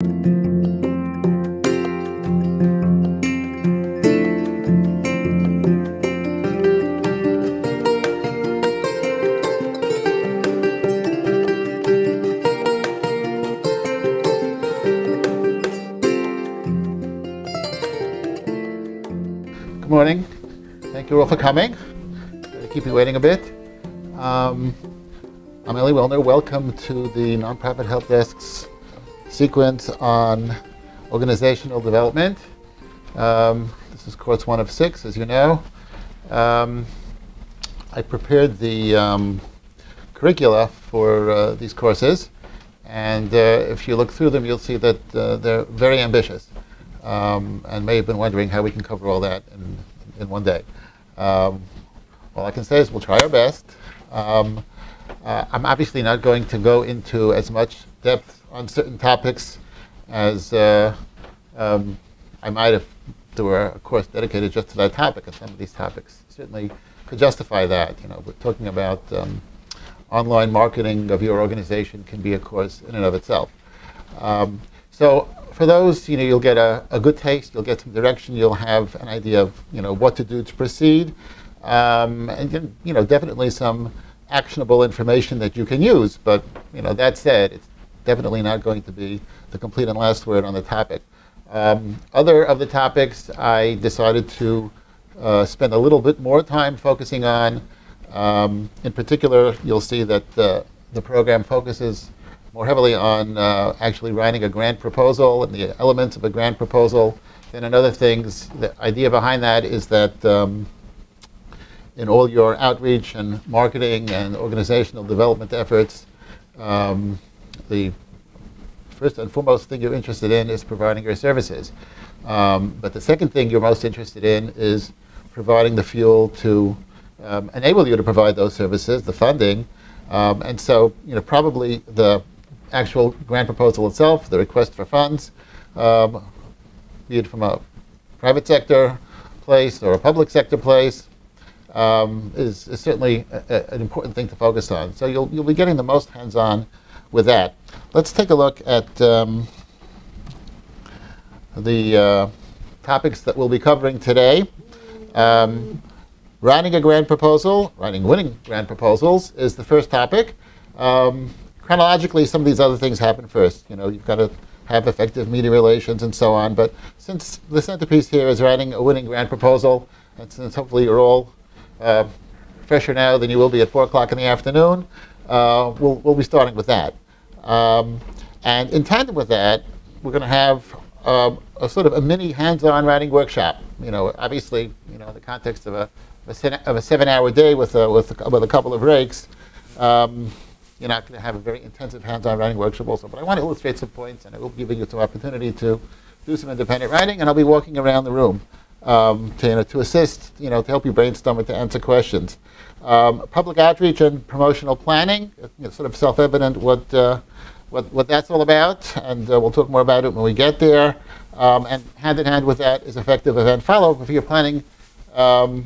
Good morning. Thank you all for coming. Keep me waiting a bit. I'm Eli Wilner. Welcome to the Nonprofit Help Desk's sequence on organizational development. This is course 1 of 6, as you know. I prepared the curricula for these courses, and if you look through them, you'll see that they're very ambitious. And may have been wondering how we can cover all that in one day. All I can say is we'll try our best. I'm obviously not going to go into as much depth on certain topics as I might if there were a course dedicated just to that topic, and some of these topics certainly could justify that. You know, we're talking about online marketing of your organization can be a course in and of itself. So for those, you'll get a good taste, you'll get some direction, you'll have an idea of, what to do to proceed, and definitely some actionable information that you can use. But, that said, it's definitely not going to be the complete and last word on the topic. Other of the topics I decided to spend a little bit more time focusing on. In particular, you'll see that the program focuses more heavily on actually writing a grant proposal and the elements of a grant proposal than in other things. The idea behind that is that in all your outreach and marketing and organizational development efforts, the first and foremost thing you're interested in is providing your services. But the second thing you're most interested in is providing the fuel to enable you to provide those services, the funding. And so, probably the actual grant proposal itself, the request for funds, be it from a private sector place or a public sector place, is certainly an important thing to focus on. So you'll be getting the most hands-on with that. Let's take a look at the topics that we'll be covering today. Writing a grant proposal, writing winning grant proposals is the first topic. Chronologically, some of these other things happen first. You've got to have effective media relations and so on. But since the centerpiece here is writing a winning grant proposal, and since hopefully you're all fresher now than you will be at 4 o'clock in the afternoon, we'll be starting with that. And in tandem with that, we're going to have a sort of a mini hands-on writing workshop. Obviously, in the context of a 7-hour day with a couple of breaks. You're not going to have a very intensive hands-on writing workshop also, but I want to illustrate some points, and I will be giving you some opportunity to do some independent writing, and I'll be walking around the room to assist, to help you brainstorm and to answer questions. Public outreach and promotional planning, sort of self-evident what that's all about, and we'll talk more about it when we get there. And hand in hand with that is effective event follow-up. If you're planning a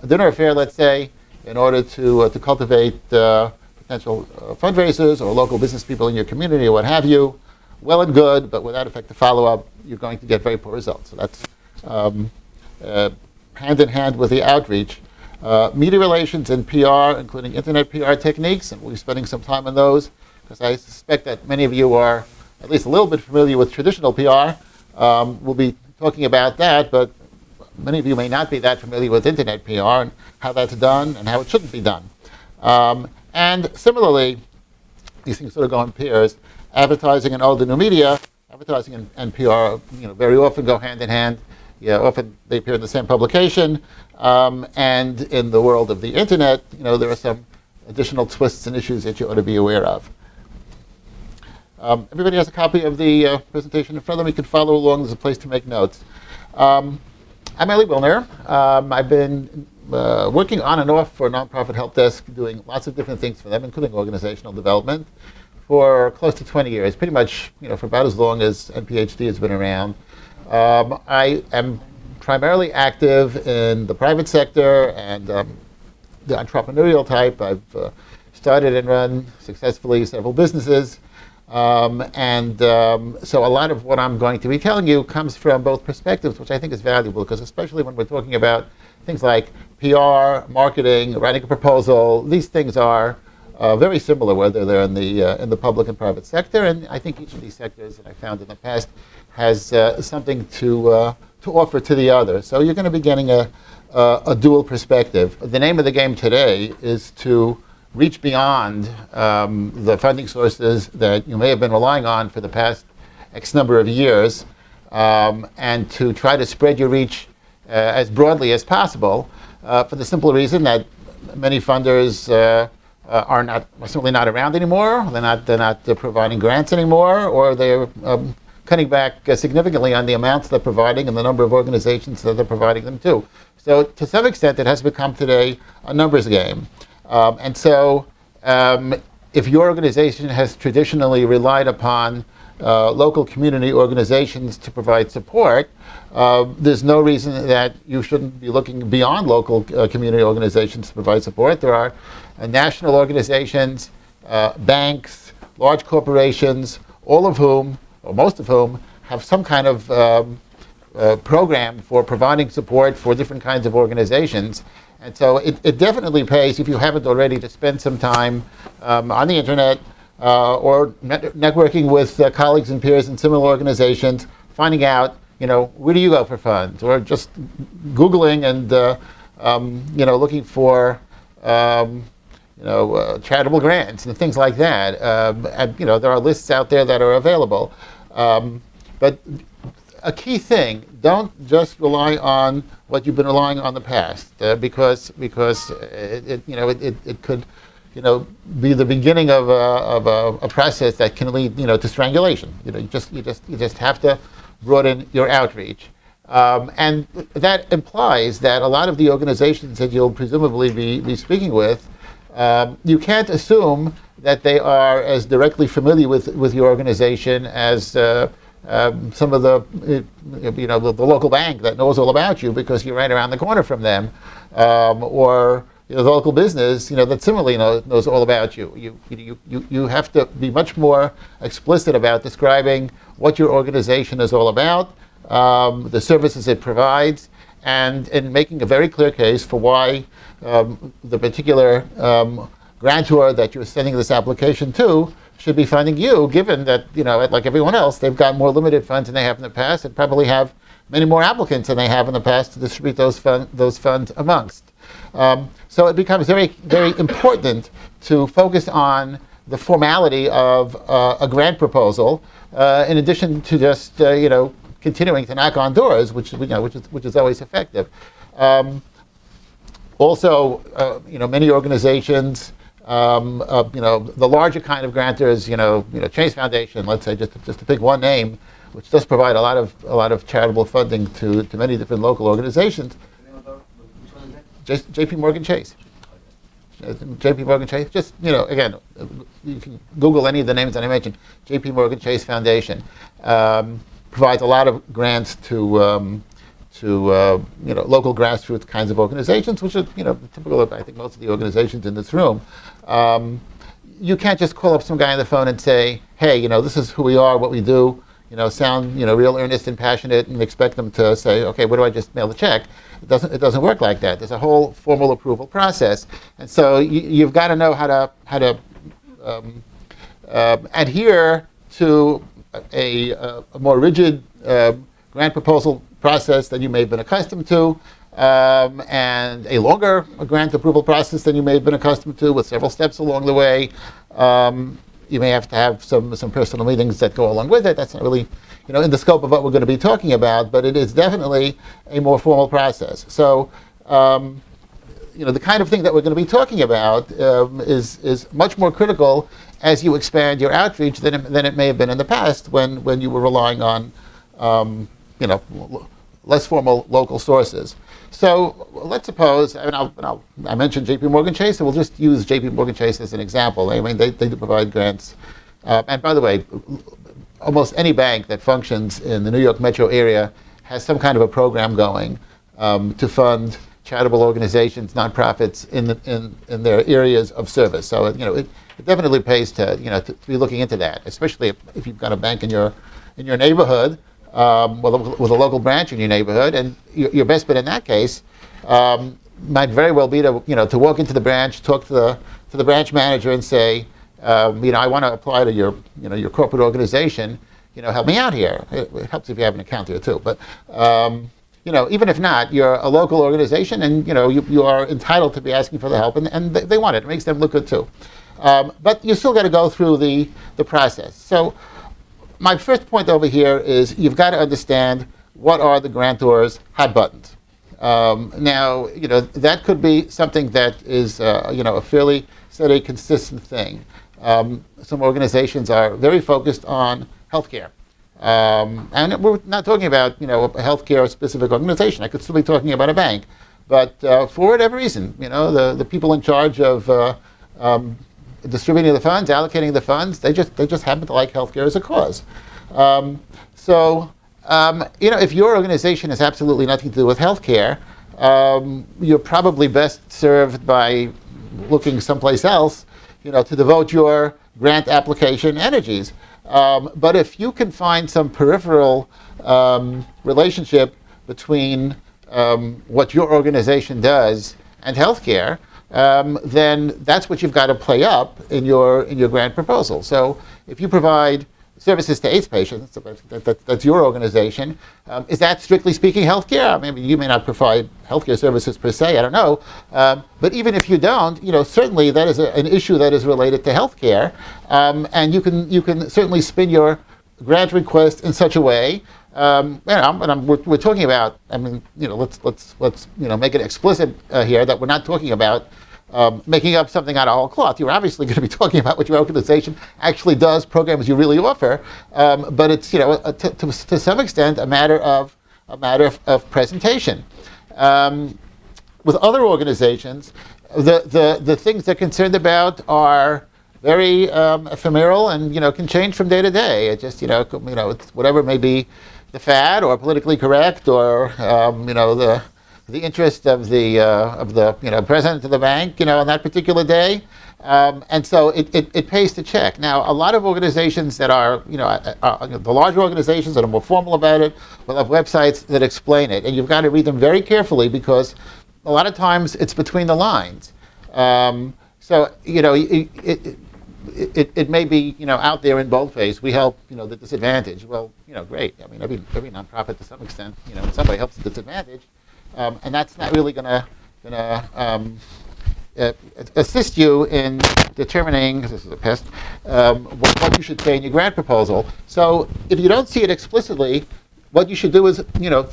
dinner affair, let's say, in order to cultivate potential fundraisers or local business people in your community or what have you, well and good, but without effective follow-up, you're going to get very poor results. So that's hand in hand with the outreach. Media relations and PR, including internet PR techniques, and we'll be spending some time on those, because I suspect that many of you are at least a little bit familiar with traditional PR. We'll be talking about that, but many of you may not be that familiar with internet PR and how that's done and how it shouldn't be done. And similarly, these things sort of go in pairs. Advertising and old and new media, advertising and PR, very often go hand in hand. Often they appear in the same publication. And in the world of the internet, there are some additional twists and issues that you ought to be aware of. Everybody has a copy of the presentation in front of them. You can follow along. There's a place to make notes. I'm Eli Wilner. I've been working on and off for Nonprofit Help Desk, doing lots of different things for them, including organizational development, for close to 20 years, pretty much for about as long as NPHD has been around. I am primarily active in the private sector and the entrepreneurial type. I've started and run successfully several businesses. So a lot of what I'm going to be telling you comes from both perspectives, which I think is valuable, because especially when we're talking about things like PR, marketing, writing a proposal, these things are very similar, whether they're in the public and private sector. And I think each of these sectors that I found in the past has something to offer to the other. So you're going to be getting a dual perspective. The name of the game today is to reach beyond the funding sources that you may have been relying on for the past X number of years, and to try to spread your reach as broadly as possible, for the simple reason that many funders are simply not around anymore. They're not providing grants anymore, or they're cutting back significantly on the amounts they're providing and the number of organizations that they're providing them to. So to some extent, it has become today a numbers game. If your organization has traditionally relied upon local community organizations to provide support, there's no reason that you shouldn't be looking beyond local community organizations to provide support. There are national organizations, banks, large corporations, all of whom, or most of whom, have some kind of program for providing support for different kinds of organizations. And so it definitely pays, if you haven't already, to spend some time on the internet or networking with colleagues and peers in similar organizations, finding out, where do you go for funds, or just Googling and looking for charitable grants and things like that. There are lists out there that are available. But a key thing, don't just rely on what you've been relying on in the past, because it could be the beginning of a process that can lead to strangulation. You just have to broaden your outreach, and that implies that a lot of the organizations that you'll presumably be speaking with, you can't assume that they are as directly familiar with your organization as some of the local bank that knows all about you because you're right around the corner from them, or the local business that similarly knows all about you. You have to be much more explicit about describing what your organization is all about, the services it provides, and making a very clear case for why the particular grantor that you're sending this application to should be funding you, given that, like everyone else, they've got more limited funds than they have in the past, and probably have many more applicants than they have in the past to distribute those funds amongst. So it becomes very, very important to focus on the formality of a grant proposal, in addition to just continuing to knock on doors, which is always effective. Also, many organizations, the larger kind of grantors, Chase Foundation, let's say, just to pick one name, which does provide a lot of charitable funding to many different local organizations. J.P. Morgan Chase. J.P. Morgan Chase. Just again, you can Google any of the names that I mentioned. J.P. Morgan Chase Foundation provides a lot of grants to local grassroots kinds of organizations, which are typical of, I think, most of the organizations in this room. You can't just call up some guy on the phone and say, hey, this is who we are, what we do, sound real earnest and passionate, and expect them to say, okay, what do I just mail the check? It doesn't work like that. There's a whole formal approval process, and so you've got to know how to adhere to a more rigid grant proposal process than you may have been accustomed to, and a longer grant approval process than you may have been accustomed to, with several steps along the way. You may have to have some personal meetings that go along with it. That's not really in the scope of what we're going to be talking about, but it is definitely a more formal process. So the kind of thing that we're going to be talking about is much more critical as you expand your outreach than it may have been in the past when you were relying on less formal local sources. So let's suppose, I mentioned J.P. Morgan Chase, so we'll just use J.P. Morgan Chase as an example. I mean, they do provide grants. And by the way, almost any bank that functions in the New York metro area has some kind of a program going to fund charitable organizations, nonprofits in their areas of service. So it definitely pays to to be looking into that, especially if you've got a bank in your neighborhood, with a local branch in your neighborhood, and your best bet in that case might very well be to to walk into the branch, talk to the branch manager, and say, I want to apply to your your corporate organization. Help me out here. It helps if you have an account here too, but. Even if not, you're a local organization, and you are entitled to be asking for the help, and they want it. It makes them look good too. But you still got to go through the process. So my first point over here is you've got to understand what are the grantor's hot buttons. Now, that could be something that is a fairly steady, consistent thing. Some organizations are very focused on healthcare. And we're not talking about a healthcare specific organization. I could still be talking about a bank, but for whatever reason, the people in charge of distributing the funds, allocating the funds, they just happen to like healthcare as a cause. If your organization has absolutely nothing to do with healthcare, you're probably best served by looking someplace else, to devote your grant application energies. But if you can find some peripheral relationship between what your organization does and healthcare, then that's what you've got to play up in your grant proposal. So if you provide services to AIDS patients, that's your organization. Is that strictly speaking healthcare? Maybe you may not provide healthcare services per se, I don't know. But even if you don't, certainly that is an issue that is related to healthcare. And you can certainly spin your grant request in such a way. We're talking about, let's make it explicit here that we're not talking about making up something out of whole cloth. You're obviously going to be talking about what your organization actually does, programs you really offer, but it's to some extent a matter of presentation. With other organizations, the things they're concerned about are very ephemeral and can change from day to day. It just it's whatever may be the fad or politically correct or the interest of the president of the bank, on that particular day, and so it pays to check. Now, a lot of organizations that are, the larger organizations that are more formal about it, will have websites that explain it, and you've got to read them very carefully because a lot of times it's between the lines. So it may be out there in boldface. We help the disadvantaged. Well, great. I mean, every nonprofit to some extent, in some way helps the disadvantaged. And that's not really going to assist you in determining, this is a pest, what you should say in your grant proposal. So if you don't see it explicitly, what you should do is,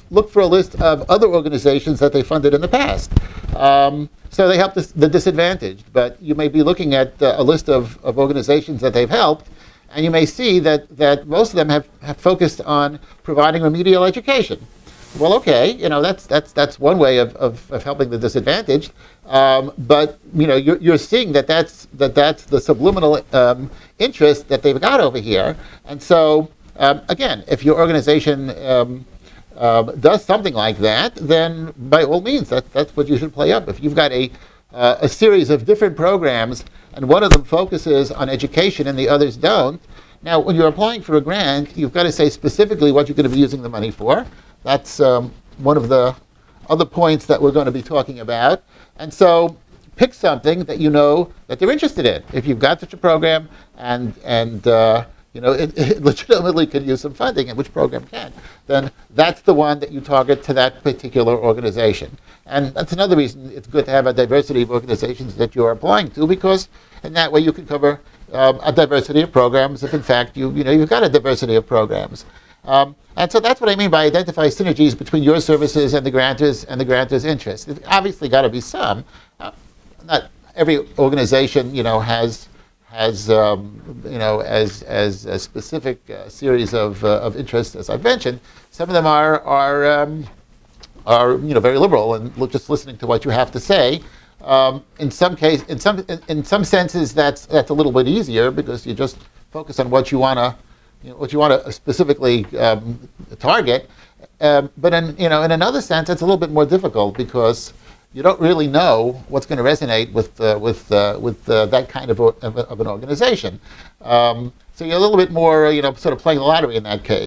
look for a list of other organizations that they funded in the past. So they help the disadvantaged, but you may be looking at a list of organizations that they've helped, and you may see that most of them have focused on providing remedial education. Well, okay, that's one way of helping the disadvantaged, but you're seeing that's the subliminal interest that they've got over here, and so again, if your organization does something like that, then by all means, that's what you should play up. If you've got a series of different programs and one of them focuses on education and the others don't, now when you're applying for a grant, you've got to say specifically what you're going to be using the money for. That's one of the other points that we're going to be talking about. And so pick something that that they're interested in. If you've got such a program and it legitimately could use some funding, and which program can, then that's the one that you target to that particular organization. And that's another reason it's good to have a diversity of organizations that you're applying to, because in that way you can cover a diversity of programs if in fact you've got a diversity of programs. And so that's what I mean by identify synergies between your services and the grantor's interest. There's obviously got to be some. Not every organization, has as a specific series of interests as I've mentioned. Some of them are very liberal and just listening to what you have to say. In some senses, that's a little bit easier because you just focus on what you want to specifically target. But in another sense, it's a little bit more difficult because you don't really know what's going to resonate with that kind of an organization. So you're a little bit more, sort of playing the lottery in that case.